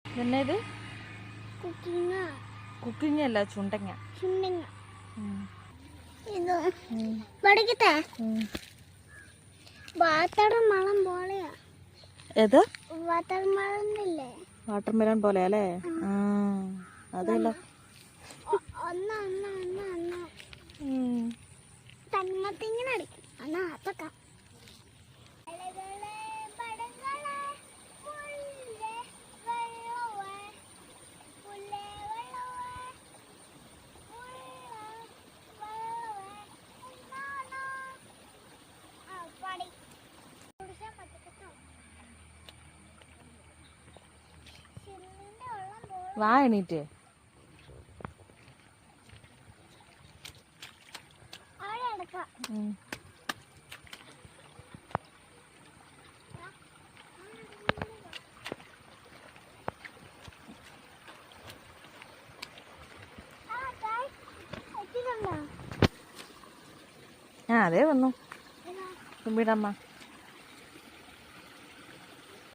പിന്നെ ഇത് കുക്കിംഗ് അല്ല, ചുണ്ടങ്ങ. ഏത് വാട്ടർ മെലൺ പോലെ അല്ലേ? അതല്ലോ. വാ എണീറ്റ്. അതേ വന്നു തുമ്പിയുടെ അമ്മ.